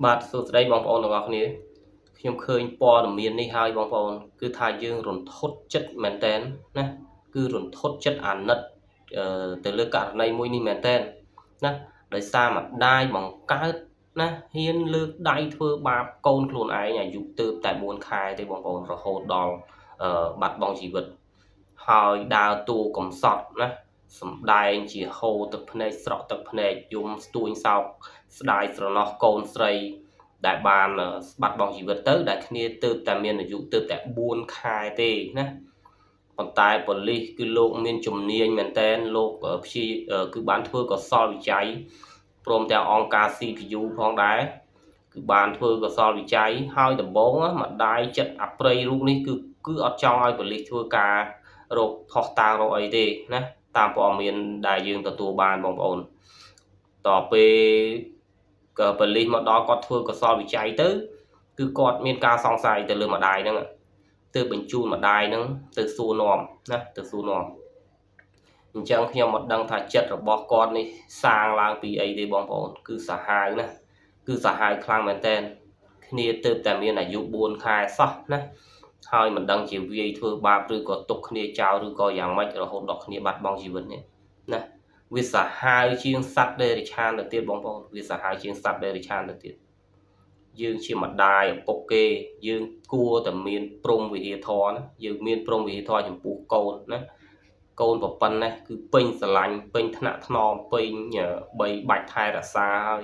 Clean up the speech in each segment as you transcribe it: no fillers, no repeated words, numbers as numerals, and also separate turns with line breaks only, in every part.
បាទសួស្តីបងប្អូនទាំងអស់គ្នាខ្ញុំឃើញព័ត៌មាននេះហើយបងប្អូនគឺថាយើងរន្ធត់ចិត្តមែនតើណាគឺរន្ធត់ចិត្តអាណិតទៅលើករណីមួយនេះមែនតើណាដោយសារម្ដាយបង្កើតណាហ៊ានលើកដៃធ្វើបាបកូនខ្លួនឯងអាយុទើបតែ4ខែទេបងប្អូនរហូតដល់បាត់បង់ជីវិតហើយដើរតួកំសត់ណាសម្ដែងជាហូរទឹកភ្នែកស្រក់ទឹកភ្នែកយំស្ទួញសោកស្ដាយស្រណោះកូនស្រីដែលបានបាត់បង់ជីវិតទៅដែលគ្នាទើបតែមានអាយុទើបតែ4ខែទេណាប៉ុន្តែប៉ូលីសគឺលោកមានជំនាញមែនតើលោកព្យាគឺបានធ្វើកសលវិច័យព្រមទាំងអង្គការ CPU ផងដែរគឺបានធ្វើកសលវិច័យហើយដំបូងម្ដាយចិត្តអាប្រៃរូបនេះគឺអត់ចង់ឲ្យប៉ូលីសធ្វើការរកផុសតាងរកអីទេណាតាមព័ត៌មានដែលយើងទទួលបានបងប្អូនតពេលក៏ប៉ូលីសមកដល់គាត់ធ្វើកសលវិច័យទៅគឺគាត់មានការសង្ស័យទៅលើម្ដាយហ្នឹងទើបបញ្ជូនម្ដាយហ្នឹងទៅសួរនាំណាទៅសួរនាំអញ្ចឹងខ្ញុំមិនដឹងថាចិត្តរបស់គាត់នេះសាងឡើងពីអីទេបងប្អូនគឺសាហាវណាគឺសាហាវខ្លាំងមែនតើគ្នាទើបតែមានអាយុ4ខែសោះណាហើយមិនដឹងជាវាយធ្វើបាបឬក៏ទុកគ្នាចោលឬក៏យ៉ាងម៉េចរហូតដល់គ្នាបាត់បង់ជីវិតនេះណាវាសាហាវជាងសត្វដេរិឆានទៅទៀតបងប្អូនវាសាហាវជាងសត្វដេរិឆានទៅទៀតយើងជាម្ដាយឪពុកគេយើងគួរតែមានព្រំវិហារធម៌ណាយើងមានព្រំវិហារធម៌ចំពោះកូនណាកូនប្រពន្ធណាគឺពេញស្រឡាញ់ពេញថ្នាក់ថ្នមពេញបីបាច់ថែរក្សាហើយ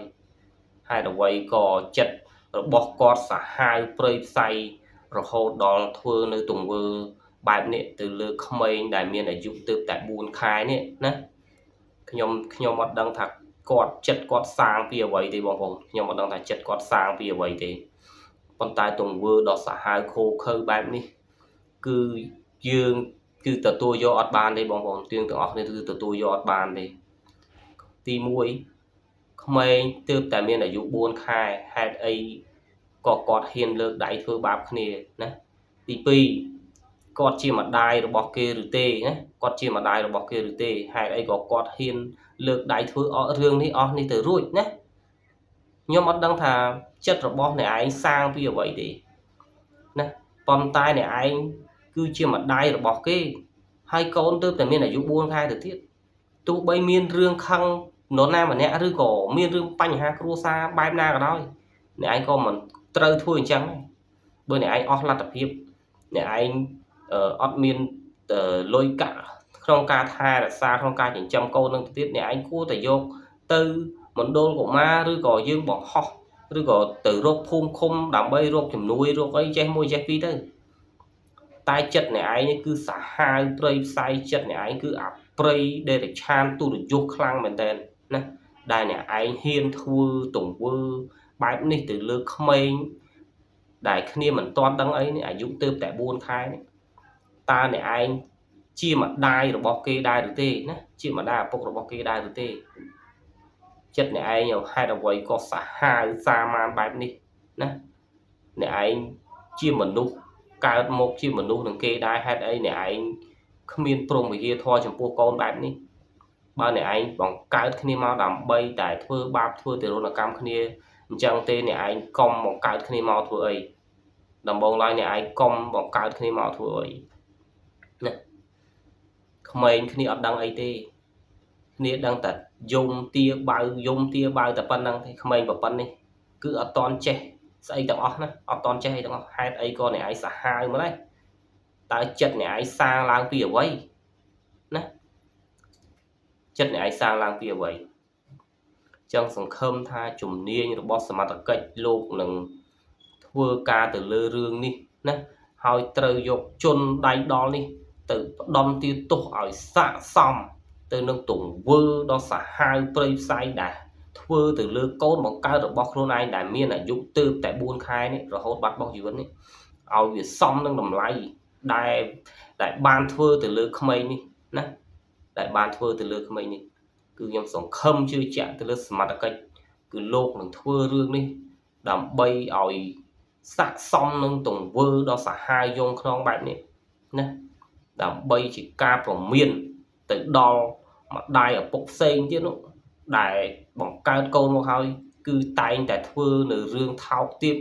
ហេតុអ្វីក៏ចិត្តរបស់គាត់សាហាវព្រៃផ្សៃរហូតដល់ធ្វើនៅទង្វើបែបនេះទៅលើក្មេងដែលមានអាយុទើបតែ4ខែនេះណាខ្ញុំអត់ដឹងថាគាត់ចិត្តគាត់សាងពីអ្វីទេបងប្អូនខ្ញុំអត់ដឹងថាចិត្តគាត់សាងពីអ្វីទេប៉ុន្តែទង្វើដ៏សាហាវឃោរឃៅបែបនេះគឺយើងគឺទទួលយកអត់បានទេបងប្អូនទាំងអស់គ្នាគឺទទួលយកអត់បានទេទី1ក្មេងទើបតែមានអាយុ4ខែហេតុអីក៏គាត់ហ៊ានលើកដៃធ្វើបាបគ្នាណាទី2គាត់ជាម្ដាយរបស់គេឬទេណាគាត់ជាម្ដាយរបស់គេឬទេហេតុអីក៏គាត់ហ៊ានលើកដៃធ្វើរឿងនេះអស់នេះទៅរួចណាខ្ញុំអត់ដឹងថាចិត្តរបស់អ្នកឯងសាងពីអ្វីទេណាប៉ុន្តែអ្នកឯងគឺជាម្ដាយរបស់គេហើយកូនទើបតែមានអាយុ4ខែទៅទៀតទោះបីមានរឿងខឹងនរណាម្នាក់ឬក៏មានរឿងបញ្ហាគ្រួសារបែបណាក៏ដោយអ្នកឯងក៏មិនត្រូវធ្វើអញ្ចឹងដែរបើអ្នកឯងអស់លទ្ធភាពអ្នកឯងអត់មានលុយកាក់ក្នុងការថែរក្សាក្នុងការចិញ្ចឹមកូននឹងទៅទៀតអ្នកឯងគួរតែយកទៅមណ្ឌលកុមារឬក៏យើងបង្ហោះឬក៏ទៅរកភូមិឃុំដើម្បីរកជំនួយរកអីចេះមួយចេះពីរទៅតែចិត្តអ្នកឯងនេះគឺសាហាវព្រៃផ្សៃចិត្តអ្នកឯងគឺអាព្រៃដេរិឆានទុរយុសខ្លាំងមែនតើណាដែលអ្នកឯងហ៊ានធ្វើទង្វើបែបនេះទៅលើក្មេងដែលគ្នាមិនទាន់ដឹងអីនេះអាយុទើបតែ4ខែនេះតើអ្នកឯងជាម្ដាយរបស់គេដែរឬទេណាជាម្ដាយឪពុករបស់គេដែរឬទេចិត្តអ្នកឯងហេតុអ្វីក៏សាហាវសាមញ្ញបែបនេះណាអ្នកឯងជាមនុស្សកើតមកជាមនុស្សនឹងគេដែរហេតុអីអ្នកឯងគ្មានព្រមវិហារធម៌ចំពោះកូនបែបនេះបើអ្នកឯងបង្កើតគ្នាមកដើម្បីតែធ្វើបាបធ្វើទរណកម្មគ្នាអញ្ចឹងទេអ្នកឯងកុំបង្កើតគ្នាមកធ្វើអីដំបងឡើយអ្នកឯងកុំបង្កើតគ្នាមកធ្វើអីណាក្មេងគ្នាអត់ដឹងអីទេគ្នាដឹងតែយំទាបៅតែប៉ុណ្្នឹងទេក្មេងប្រពន្ធនេះគឺអត់តន់ចេះស្អីទាំងអស់ណាអត់តន់ចេះអីទាំងអស់ហេតុអីក៏អ្នកឯងសាហាវមកដែរតើចិត្តអ្នកឯងសាងឡើងពីអ្វីណាចិត្តអ្នកឯងសាងឡើងពីអ្វីចឹងសង្ឃឹមថាជំនាញរបស់សមត្ថកិច្ចលោកនឹងធ្វើការទៅលើរឿងនេះណាហើយត្រូវយកជនដៃដល់នេះទៅផ្ដន់ទាទោសឲ្យស័ក្តិសមទៅនឹងទង្វើដ៏សាហាវព្រៃផ្សៃដែរធ្វើទៅលើកូនបង្កើតរបស់ខ្លួនឯងដែលមានអាយុទើបតែ4ខែនេះរហូតបាត់បង់ជីវិតនេះឲ្យវាសមនឹងតម្លៃដែលបានធ្វើទៅលើក្មេងនេះណាដែលបានធ្វើទៅលើក្មេងនេះគឺខ្ញុំសង្ឃឹមជឿជាក់ទៅលើសមត្ថកិច្ចគឺលោកនឹងធ្វើរឿងនេះដើម្បីឲ្យស័ក្តិសមនឹងទង្វើដ៏សាហាវយង់ខ្នងបែបនេះណាដើម្បីជាការប្រមានទៅដល់ម្ដាយឪពុកផ្សេងទៀតនោះដែលបង្កើតកូនមកហើយ គឺតែងតែធ្វើនៅរឿងថោកទាប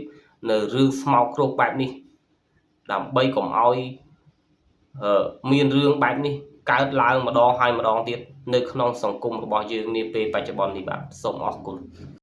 នៅរឿងស្មោកគ្រោកបែបនេះដើម្បីកុំឲ្យមានរឿងបែបនេះកើតឡើងម្ដងហើយម្ដងទៀតនៅក្នុងសង្គមរបស់យើងនាពេលបច្ចុប្បន្ននេះបាទសូមអរគុណ